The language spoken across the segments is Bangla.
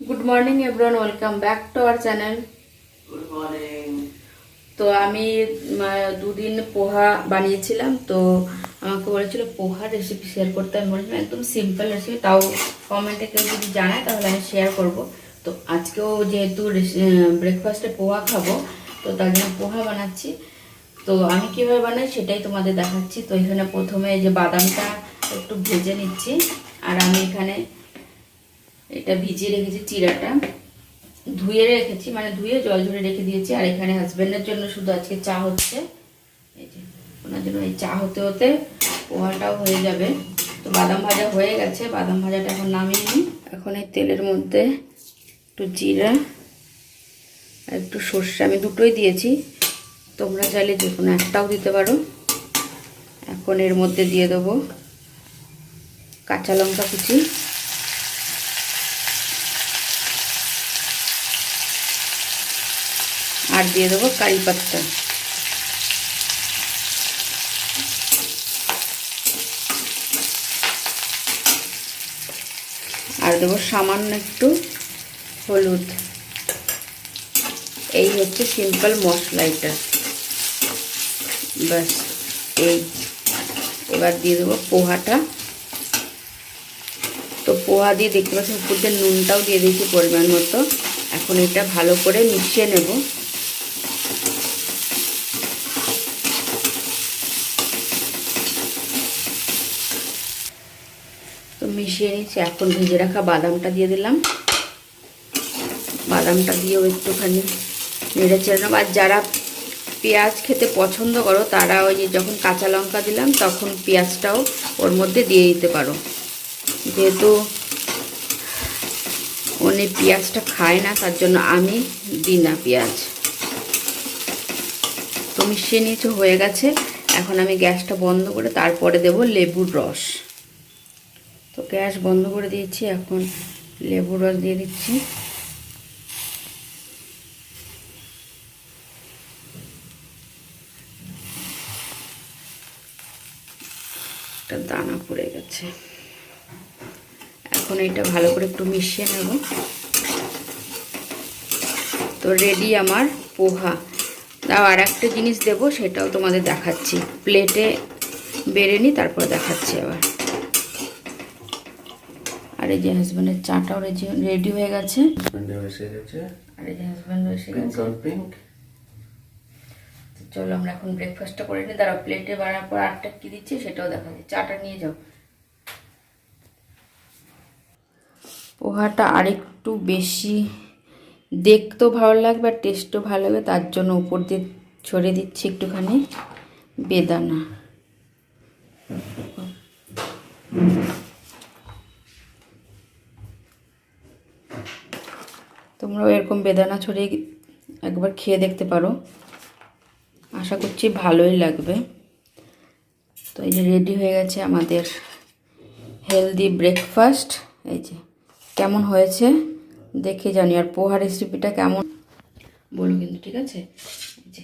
Good morning everyone, welcome back to our channel. Good morning. তো আমি দুদিন পোহা বানিয়েছিলাম, তো আমাকে বলেছিল পোহা রেসিপি শেয়ার করতে। আমি বলেছিলাম একদম সিম্পল রেসিপি, তাও কমেন্টে কেউ যদি জানায় তাহলে আমি শেয়ার করব। তো আজকেও যেহেতু ব্রেকফাস্টে পোহা খাবো, তো তার জন্য পোহা বানাচ্ছি। তো আমি কীভাবে বানাই সেটাই তোমাদের দেখাচ্ছি। তো এখানে প্রথমে এই যে বাদামটা একটু ভেজে নিচ্ছি, আর আমি এখানে এটা ভিজিয়ে রেখেছি, চিড়াটা ধুয়ে রেখেছি, মানে ধুয়ে জল ঝরে রেখে দিয়েছি। আর এখানে হাজব্যান্ডের জন্য শুধু আজকে চা হচ্ছে, এই যে ওনার জন্য এই চা হতে হতে পোহাটাও হয়ে যাবে। তো বাদাম ভাজা হয়ে গেছে, বাদাম ভাজাটা এখন নামিয়ে নিই। এখন এই তেলের মধ্যে একটু জিরা আর একটু সর্ষে, আমি দুটোই দিয়েছি, তোমরা চাইলে যে কোনো একটাও দিতে পারো। এখন এর মধ্যে দিয়ে দেবো কাঁচা লঙ্কা কুচি, আর দিয়ে দেবো কারি পাতা। আর দেবো সামান্য একটু হলুদ। এই হচ্ছে সিম্পল মশলা এটা, ব্যাস। এবার দিয়ে দেবো পোহাটা। তো পোহা দিয়ে দেখতে পাচ্ছি উপর দিয়ে নুনটাও দিয়ে দিয়েছি পরিমাণ মতো। এখন এটা ভালো করে মিশিয়ে নেব। তো মিশিয়ে নিচ্ছি। এখন ভেজে রাখা বাদামটা দিয়ে দিলাম, বাদামটা দিয়েও একটুখানি নেড়ে চেড়ে নেব। আর যারা পেঁয়াজ খেতে পছন্দ করো তারা ওই যে যখন কাঁচা লঙ্কা দিলাম তখন পেঁয়াজটাও ওর মধ্যে দিয়ে দিতে পারো, যেহেতু উনি পেঁয়াজটা খায় না তার জন্য আমি দিই না পেঁয়াজ। তো মিশিয়ে নিয়েছি, হয়ে গেছে। এখন আমি গ্যাসটা বন্ধ করে তারপরে দেব লেবুর রস। তো গ্যাস বন্ধ করে দিয়েছি, এখন লেবুর রস দিয়ে দিচ্ছি। একটা দানা পড়ে গেছে। এখন এটা ভালো করে একটু মিশিয়ে নেব। তো রেডি আমার পোহা। তাও আর একটা জিনিস দেবো, সেটাও তোমাদের দেখাচ্ছি। প্লেটে বেড়ে নিই, তারপরে দেখাচ্ছি আবার। আর এই যে হাজব্যান্ডের চাটাও রেডি হয়ে গেছে। আর এই যে হাজব্যান্ড এসে গেছে। চলো আমরা এখন ব্রেকফাস্টটা করে নিই। দাঁড়াও, প্লেটে বাড়ার পর আটটা কি দিচ্ছি সেটাও দেখাচ্ছি। চাটা নিয়ে যাও। পোহাটা আরেকটু বেশি দেখতেও ভালো লাগবে আর টেস্টও ভালো লাগবে, তার জন্য উপর দিয়ে ছড়িয়ে দিচ্ছি একটুখানি বেদানা। তোমরাও এরকম বেদানা ছড়িয়ে একবার খেয়ে দেখতে পারো, আশা করছি ভালোই লাগবে। তো এই যে রেডি হয়ে গেছে আমাদের হেলদি ব্রেকফাস্ট। এই যে কেমন হয়েছে দেখে জানি, আর পোহা রেসিপিটা কেমন বলো কিন্তু, ঠিক আছে? এই যে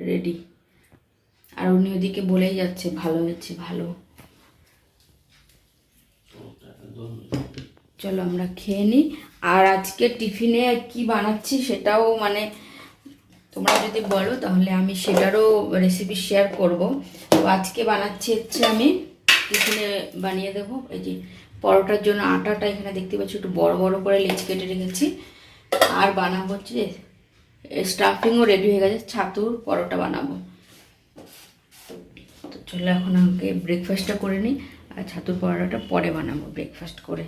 রেডি। আর উনি ওদিকে বলেই যাচ্ছে ভালো হয়েছে, ভালো। চলো আমরা খেয়ে নিই। আর আজকে টিফিনে কি বানাচ্ছি সেটাও মানে তোমরা যদি বলো তাহলে আমি সেটারও রেসিপি শেয়ার করব। তো আজকে বানাচ্ছি হচ্ছে আমি টিফিনে বানিয়ে দেবো এই যে পরোটার জন্য আটাটা এখানে দেখতে পাচ্ছি একটু বড় বড় করে লেচি কেটে রেখেছি। আর বানাবো হচ্ছে স্টাফিংও রেডি হয়ে গেছে, ছাতুর পরোটা বানাবো। তো চলো এখন আমাকে ব্রেকফাস্টটা করে নিই, আর ছাতুর পরোটাটা পরে বানাবো ব্রেকফাস্ট করে।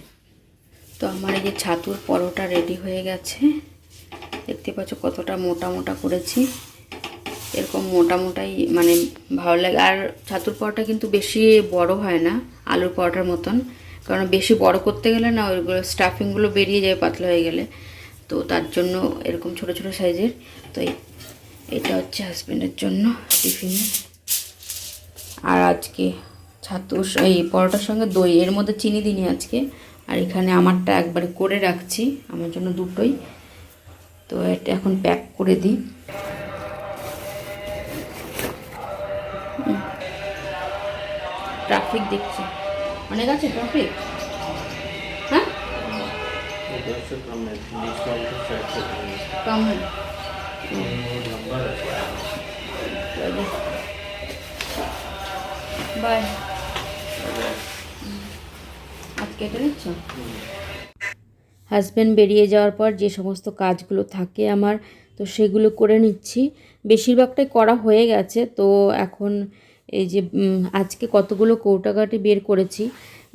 তো আমার এই যে ছাতুর পরোটা রেডি হয়ে গেছে, দেখতে পাচ্ছ কতটা মোটা মোটা করেছি। এরকম মোটা মোটাই মানে ভালো লাগে। আর ছাতুর পরোটা কিন্তু বেশি বড় হয় না আলুর পরোটার মতন, কারণ বেশি বড় করতে গেলে না ওইগুলো স্টাফিংগুলো বেরিয়ে যায় পাতলা হয়ে গেলে, তো তার জন্য এরকম ছোট ছোট সাইজের। তো এটা হচ্ছে হাজব্যান্ডের জন্য টিফিনে। আর আজকে ছাতু এই পরোটার সঙ্গে দই, এর মধ্যে চিনি দিইনি আজকে। আর এখানে আমারটা একবারে করে রাখছি, আমার জন্য দুটোই। তো এটা এখন প্যাক করে দিই। ট্রাফিক দেখছি অনেক আছে, ট্রাফিক। হ্যাঁ इधर से कम है, बीच वाले के साइड से कम है। कम है वो लंबा रहता है। বাই আজকে এটা নিচ্ছ। হাজব্যান্ড বেরিয়ে যাওয়ার পর যে সমস্ত কাজগুলো থাকে আমার, তো সেগুলো করে নিচ্ছি। বেশিরভাগটাই করা হয়ে গেছে। তো এখন এই যে আজকে কতগুলো কৌটাকাটি বের করেছি,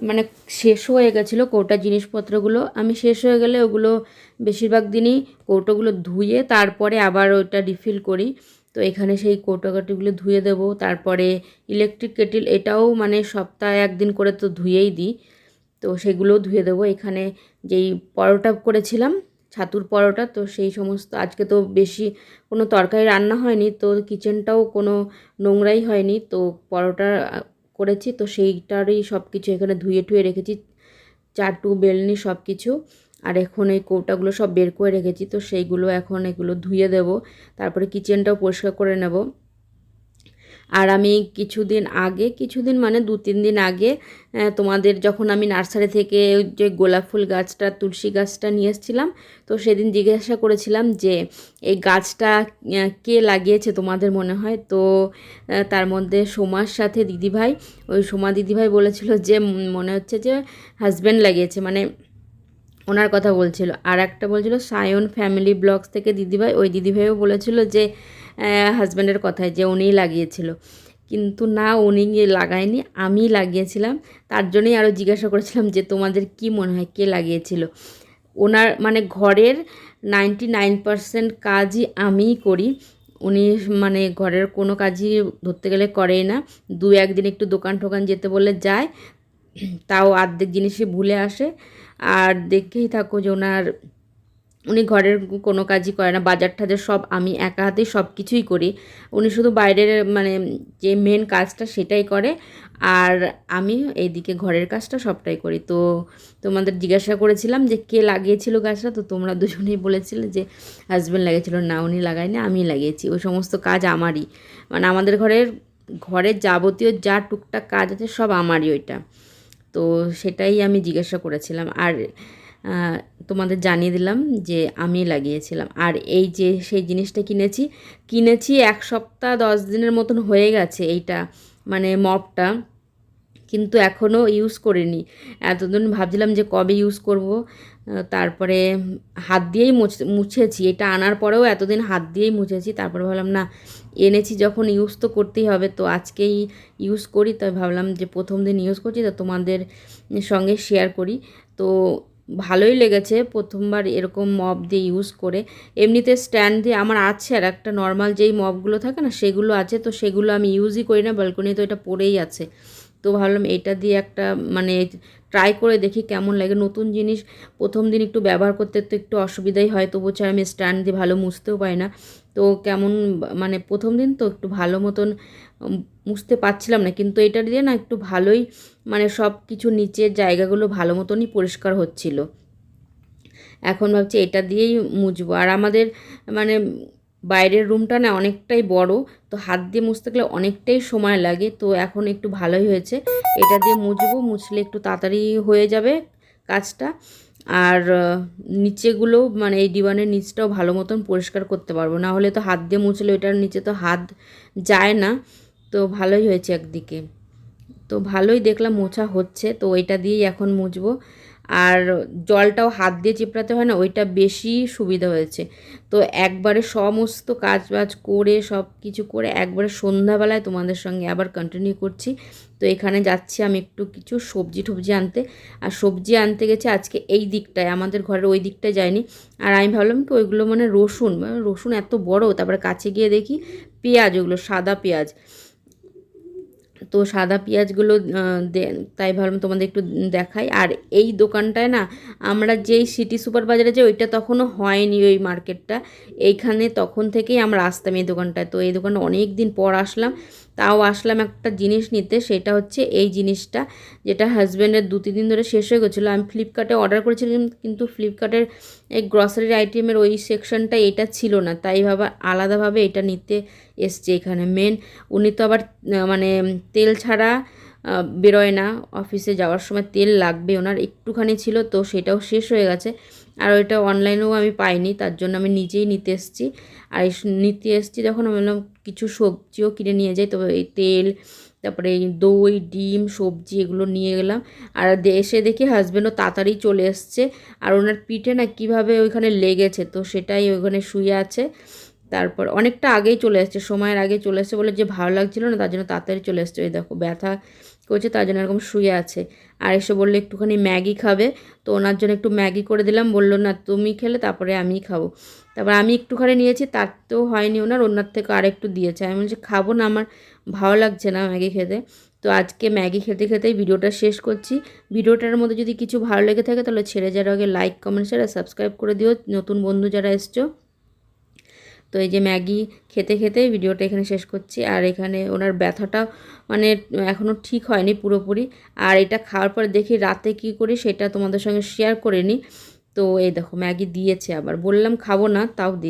মানে শেষ হয়ে গেছিলো কৌটা জিনিসপত্রগুলো। আমি শেষ হয়ে গেলে ওগুলো বেশিরভাগ দিনই কৌটোগুলো ধুয়ে তারপরে আবার ওইটা রিফিল করি। তো এখানে সেই কৌটাকাটিগুলো ধুয়ে দেবো। তারপরে ইলেকট্রিক কেটেল, এটাও মানে সপ্তাহে একদিন করে তো ধুয়েই দিই, তো সেগুলোও ধুয়ে দেবো। এখানে যেই পরোটা করেছিলাম, ছাতুর পরোটা, তো সেই সমস্ত, আজকে তো বেশি কোনো তরকারি রান্না হয়নি, তো কিচেনটাও কোনো নোংরাই হয়নি। তো পরোটা করেছি, তো সেইটারই সব কিছু এখানে ধুয়ে টুয়ে রেখেছি, চাটু বেলনি সব কিছু। আর এখন এই কৌটাগুলো সব বের করে রেখেছি, তো সেইগুলো এখন এগুলো ধুয়ে দেব। তারপরে কিচেনটাও পরিষ্কার করে নেব। আর আমি কিছুদিন মানে 2-3 দিন আগে তোমাদের যখন আমি নার্সারি থেকে যে গোলাপ ফুল গাছটা, তুলসী গাছটা নিয়ে এসেছিলাম, তো সেদিন জিজ্ঞাসা করেছিলাম যে এই গাছটা কে লাগিয়েছে তোমাদের মনে হয়। তো তার মধ্যে সোমার সাথে দিদিভাই, ওই সোমা দিদিভাই বলেছিল যে মনে হচ্ছে যে হাজব্যান্ড লাগিয়েছে, মানে ওনার কথা বলছিল। আর একটা বলছিল সায়ন ফ্যামিলি ব্লগস থেকে দিদিভাই, ওই দিদিভাইও বলেছিল যে হাজব্যান্ডের কথায় যে উনিই লাগিয়েছিল, কিন্তু না, উনি লাগায়নি, আমি লাগিয়েছিলাম। তার জন্যই আরও জিজ্ঞাসা করেছিলাম যে তোমাদের কি মনে হয় কে লাগিয়েছিল। ওনার মানে ঘরের 99% কাজই আমিই করি, উনি মানে ঘরের কোনো কাজই ধরতে গেলে করেই না। 2-1 দিন একটু দোকান টোকান যেতে বলে যায়, তাও অর্ধেক জিনিসই ভুলে আসে। আর দেখেই থাকো যে উনি ঘরের কোনো কাজই করে না, বাজার টাজার সব আমি একা হাতেই সব কিছুই করি। উনি শুধু বাইরের মানে যে মেন কাজটা সেটাই করে, আর আমি এইদিকে ঘরের কাজটা সবটাই করি। তো তোমাদের জিজ্ঞাসা করেছিলাম যে কে লাগিয়েছিল গাছটা, তো তোমরা দুজনেই বলেছিলে যে হাজব্যান্ড লাগিয়েছিল। না, উনি লাগায়নি, আমি লাগিয়েছি। ওই সমস্ত কাজ আমারই, মানে আমাদের ঘরের যাবতীয় যা টুকটাক কাজ আছে সব আমারই ওইটা। তো সেটাই আমি জিজ্ঞাসা করেছিলাম, আর তোমাদের জানিয়ে দিলাম যে আমি লাগিয়েছিলাম। আর এই যে সেই জিনিসটা কিনেছি 1 সপ্তাহ 10 দিনের মতন হয়ে গেছে এইটা, মানে মপটা, কিন্তু এখনও ইউজ করিনি। এতদিন ভাবছিলাম যে কবে ইউজ করব, তারপরে হাত দিয়েই মুছেছি। এটা আনার পরেও এতদিন হাত দিয়েই মুছেছি, তারপরে ভাবলাম না, এনেছি যখন ইউজ তো করতেই হবে, তো আজকেই ইউজ করি। তাই ভাবলাম যে প্রথম দিন ইউজ করছি, তো তোমাদের সঙ্গে শেয়ার করি। তো ভালোই লেগেছে প্রথমবার এরকম মপ দিয়ে ইউজ করে। এমনিতে স্ট্যান্ড দিয়ে আমার আছে, আর একটা নর্মাল যেই মপগুলো থাকে না সেগুলো আছে, তো সেগুলো আমি ইউজই করি না, ব্যালকনি তো এটা পড়েই আছে। তো ভাবলাম এটা দিয়ে একটা মানে ট্রাই করে দেখি কেমন লাগে। নতুন জিনিস প্রথম দিন একটু ব্যবহার করতে তো একটু অসুবিধাই হয়, তবু চাই আমি স্ট্যান্ড দিয়ে ভালো মুছতেও পারি না। তো কেমন মানে প্রথম দিন তো একটু ভালো মতন মুছতে পারছিলাম না, কিন্তু এটা দিয়ে না একটু ভালোই মানে সব কিছু নিচের জায়গাগুলো ভালো মতনই পরিষ্কার হচ্ছিল। এখন ভাবছি এটা দিয়েই মুছবো। আর আমাদের মানে বাইরের রুমটা না অনেকটাই বড়, তো হাত দিয়ে মুছতে গেলে অনেকটাই সময় লাগে। তো এখন একটু ভালোই হয়েছে, এটা দিয়ে মুছলে একটু তাড়াতাড়ি হয়ে যাবে কাজটা। আর নিচেগুলো মানে এই ডিবানের নিচটাও ভালো মতন পরিষ্কার করতে পারবো, না হলে তো হাত দিয়ে মুছলে ওইটার নিচে তো হাত যায় না। তো ভালোই হয়েছে একদিকে, তো ভালোই দেখলাম মোছা হচ্ছে, তো ওইটা দিয়েই এখন মুছবো। আর জলটাও হাত দিয়ে চিপড়াতে হয় না, ওইটা বেশি সুবিধা হয়েছে। তো একবারে সমস্ত কাজবাজ করে সব কিছু করে একবারে সন্ধ্যাবেলায় তোমাদের সঙ্গে আবার কন্টিনিউ করছি। তো এখানে যাচ্ছি আমি একটু কিছু সবজি আনতে, আর সবজি আনতে গেছে আজকে এই দিকটায়, আমাদের ঘরের ওই দিকটায় যায়নি। আর আমি ভাবলাম কি ওইগুলো মানে রসুন এত বড়, তারপরে কাছে গিয়ে দেখি পেঁয়াজ, ওগুলো সাদা পেঁয়াজ। তো সাদা পেঁয়াজগুলো তাই ভাবলাম তোমাদের একটু দেখাই। আর এই দোকানটায় না আমরা যেই সিটি সুপার বাজারে যাই ওইটা তখনও হয়নি, ওই মার্কেটটা এইখানে তখন থেকেই আমরা আসতাম এই দোকানটায়। তো এই দোকানটা অনেক দিন পর আসলাম, তাও আসলাম একটা জিনিস নিতে, সেটা হচ্ছে এই জিনিসটা, যেটা হাজব্যান্ডের 2-3 দিন ধরে শেষ হয়ে গেছিলো। আমি ফ্লিপকার্টে অর্ডার করেছিলাম, কিন্তু ফ্লিপকার্টের এই গ্রসারির আইটেমের ওই সেকশনটা এটা ছিল না, তাই আলাদাভাবে এটা নিতে এসছে এখানে। উনি তো আবার মানে তেল ছাড়া বেরোয় না, অফিসে যাওয়ার সময় তেল লাগবে ওনার, একটুখানি ছিল, তো সেটাও শেষ হয়ে গেছে। আর ওইটা অনলাইনেও আমি পাইনি, তার জন্য আমি নিজেই নিতে এসেছি। আর নিতে এসেছি যখন আমি বললাম কিছু সবজিও কিনে নিয়ে যাই, তবে এই তেল, তারপরে এই দই, ডিম, সবজি এগুলো নিয়ে গেলাম। আর এসে দেখি হাজব্যান্ডও তাড়াতাড়ি চলে এসছে। আর ওনার পিঠে না কীভাবে ওইখানে লেগেছে, তো সেটাই ওইখানে শুয়ে আছে। তারপর অনেকটা আগেই চলে এসছে, সময়ের আগে চলে এসছে বলে যে ভালো লাগছিল না, তার জন্য তাড়াতাড়ি চলে এসছে। ওই দেখো ব্যথা করছে, তার জন্য এরকম শুয়ে আছে। আর এসে বললো একটুখানি ম্যাগি খাবে, তো ওনার জন্য একটু ম্যাগি করে দিলাম। বললো না তুমি খেলে তারপরে আমি খাবো। তারপর আমি একটুখানি নিয়েছি, তারতেও হয়নি ওনার থেকে আর একটু দিয়েছে। আমি বলছি খাবো না, আমার ভালো লাগছে না ম্যাগি খেতে। তো আজকে ম্যাগি খেতে খেতেই ভিডিওটা শেষ করছি। ভিডিওটার মধ্যে যদি কিছু ভালো লেগে থাকে তাহলে ছেড়ে যাওয়ার আগে লাইক, কমেন্ট, শেয়ার আর সাবস্ক্রাইব করে দিও নতুন বন্ধু যারা এসছো। তো এই যে ম্যাগি খেতে খেতে ভিডিওটা এখানে শেষ করছি। আর এখানে ওনার ব্যথাটা মানে এখনও ঠিক হয়নি পুরোপুরি। আর এটা খাওয়ার পর দেখি রাতে কি করি সেটা তোমাদের সঙ্গে শেয়ার করে নিই। তো এই দেখো ম্যাগি দিয়েছে, আবার বললাম খাবো না তাও দিই।